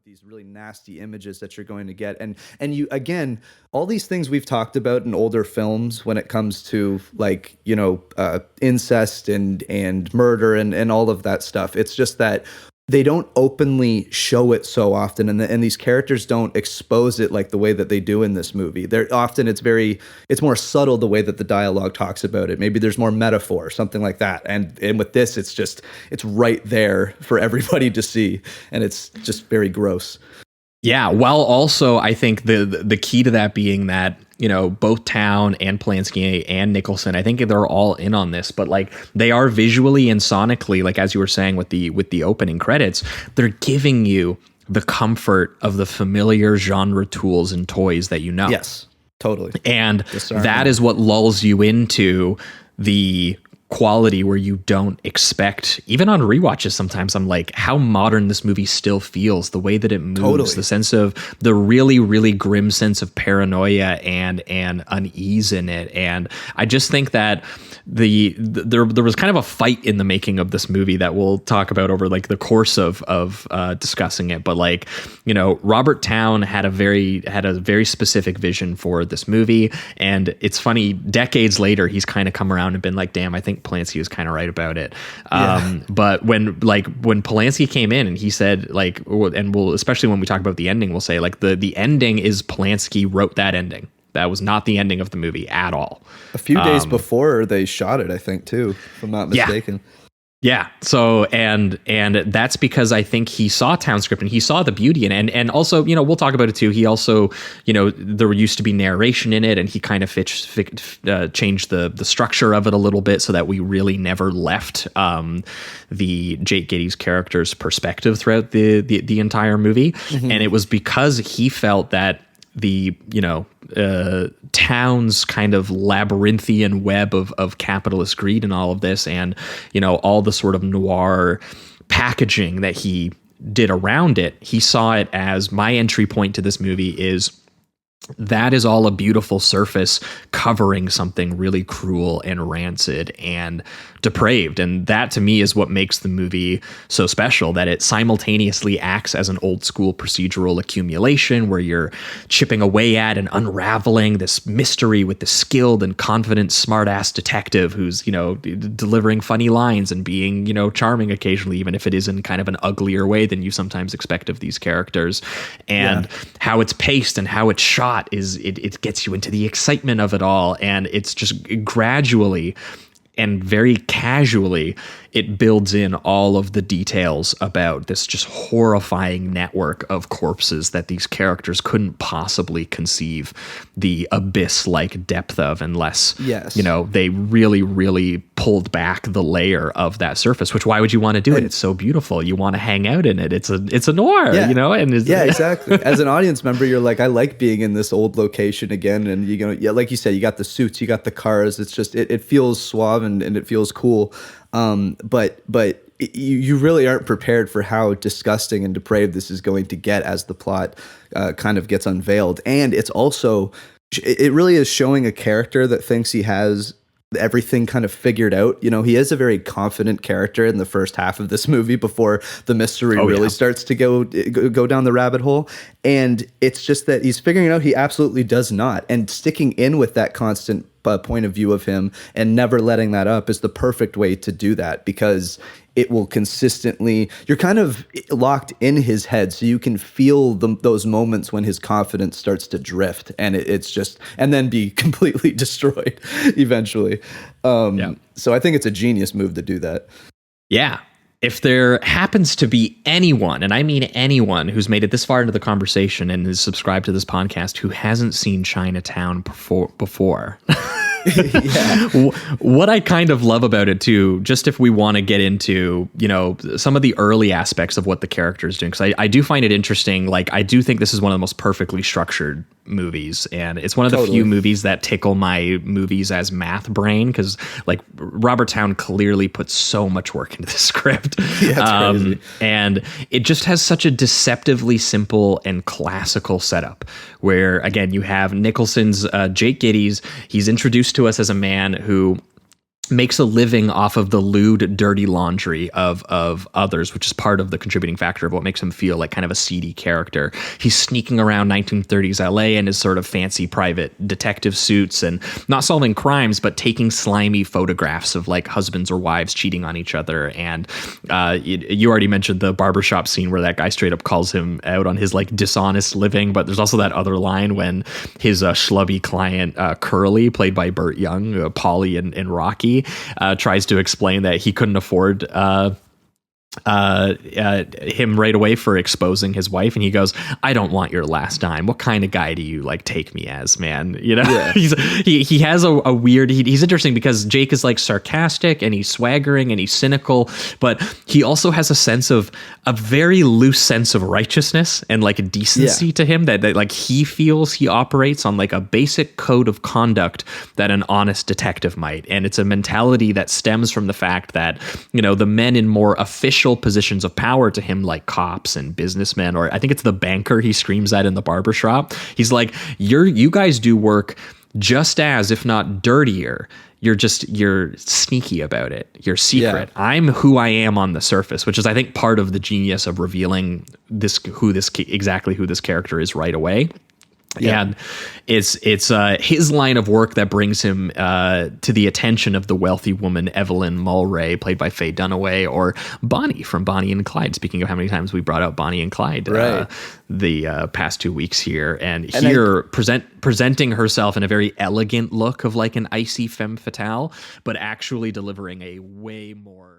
these really nasty images that you're going to get. And you, again, all these things we've talked about in older films when it comes to, like, incest and murder and all of that stuff. It's just that they don't openly show it so often, and these characters don't expose it like the way that they do in this movie. They're often, it's more subtle the way that the dialogue talks about it. Maybe there's more metaphor, something like that. And with this, it's right there for everybody to see, and it's just very gross. Yeah, while also I think the key to that being that, both Town and Polanski and Nicholson, I think they're all in on this, but like they are visually and sonically, like as you were saying with the opening credits, they're giving you the comfort of the familiar genre tools and toys that you know. Yes, totally. And that is what lulls you into the quality where you don't expect. Even on rewatches, sometimes I'm like, how modern this movie still feels, the way that it moves, totally. The sense of the really, really grim sense of paranoia and unease in it. And I just think that there was kind of a fight in the making of this movie that we'll talk about over like the course of discussing it. But like, Robert Towne had a very specific vision for this movie. And it's funny, decades later, he's kind of come around and been like, damn, I think Polanski was kind of right about it. But when Polanski came in and he said, like, and we'll, especially when we talk about the ending, we'll say like the ending is Polanski wrote that ending. That was not the ending of the movie at all. A few days before they shot it, I think, too, if I'm not mistaken. Yeah. So, and that's because I think he saw Town script and he saw the beauty in it. And also, we'll talk about it too. He also, there used to be narration in it, and he kind of changed the structure of it a little bit so that we really never left the Jake Gittes character's perspective throughout the entire movie. Mm-hmm. And it was because he felt that the Town's kind of labyrinthian web of capitalist greed and all of this, and all the sort of noir packaging that he did around it, he saw it as my entry point to this movie that is all a beautiful surface covering something really cruel and rancid and depraved. And that to me is what makes the movie so special, that it simultaneously acts as an old school procedural accumulation where you're chipping away at and unraveling this mystery with the skilled and confident smartass detective who's, delivering funny lines and being, charming occasionally, even if it is in kind of an uglier way than you sometimes expect of these characters. And how it's paced and how it's shot is it gets you into the excitement of it all. And it's just gradually and very casually, it builds in all of the details about this just horrifying network of corpses that these characters couldn't possibly conceive the abyss-like depth of unless, they really, really pulled back the layer of that surface, which why would you want to do it? It's so beautiful. You want to hang out in it. It's a noir, And exactly. As an audience member, you're like, I like being in this old location again. And like you said, you got the suits, you got the cars. It's just, it feels suave and it feels cool. But you really aren't prepared for how disgusting and depraved this is going to get as the plot kind of gets unveiled. And it's also, it really is showing a character that thinks he has everything kind of figured out. He is a very confident character in the first half of this movie before the mystery starts to go down the rabbit hole. And it's just that he's figuring it out. He absolutely does not. And sticking in with that constant point of view of him and never letting that up is the perfect way to do that, because it will consistently, you're kind of locked in his head, so you can feel those moments when his confidence starts to drift, and it's just, and then be completely destroyed eventually. So I think it's a genius move to do that. Yeah. If there happens to be anyone, and I mean anyone, who's made it this far into the conversation and is subscribed to this podcast who hasn't seen Chinatown before what I kind of love about it too, just if we want to get into, some of the early aspects of what the character is doing, because I do find it interesting. Like, I do think this is one of the most perfectly structured movies, and it's one of the few movies that tickle my movies as math brain, because like Robert Towne clearly put so much work into the script. Crazy. And it just has such a deceptively simple and classical setup where, again, you have Nicholson's Jake Gittes. He's introduced to us as a man who makes a living off of the lewd, dirty laundry of others, which is part of the contributing factor of what makes him feel like kind of a seedy character. He's sneaking around 1930s LA in his sort of fancy private detective suits and not solving crimes, but taking slimy photographs of like husbands or wives cheating on each other. And you already mentioned the barbershop scene where that guy straight up calls him out on his like dishonest living. But there's also that other line when his schlubby client, Curly, played by Burt Young, Paulie in Rocky, tries to explain that he couldn't afford him right away for exposing his wife, and he goes, "I don't want your last dime. What kind of guy do you like take me as, man?" You know, yeah. he has a weird. He's interesting because Jake is like sarcastic and he's swaggering and he's cynical, but he also has a very loose sense of righteousness and like a decency to him that like he feels he operates on like a basic code of conduct that an honest detective might, and it's a mentality that stems from the fact that, you know, the men in more official positions of power to him, like cops and businessmen, or I think it's the banker he screams at in the barbershop. He's like, you guys do work just as, if not dirtier. You're sneaky about it. You're secret. Yeah. I'm who I am on the surface, which is, I think, part of the genius of revealing exactly who this character is right away. Yeah. And it's his line of work that brings him to the attention of the wealthy woman Evelyn Mulray, played by Faye Dunaway, or Bonnie from Bonnie and Clyde. Speaking of how many times we brought out Bonnie and Clyde the past 2 weeks here, and here presenting herself in a very elegant look of like an icy femme fatale, but actually delivering a way more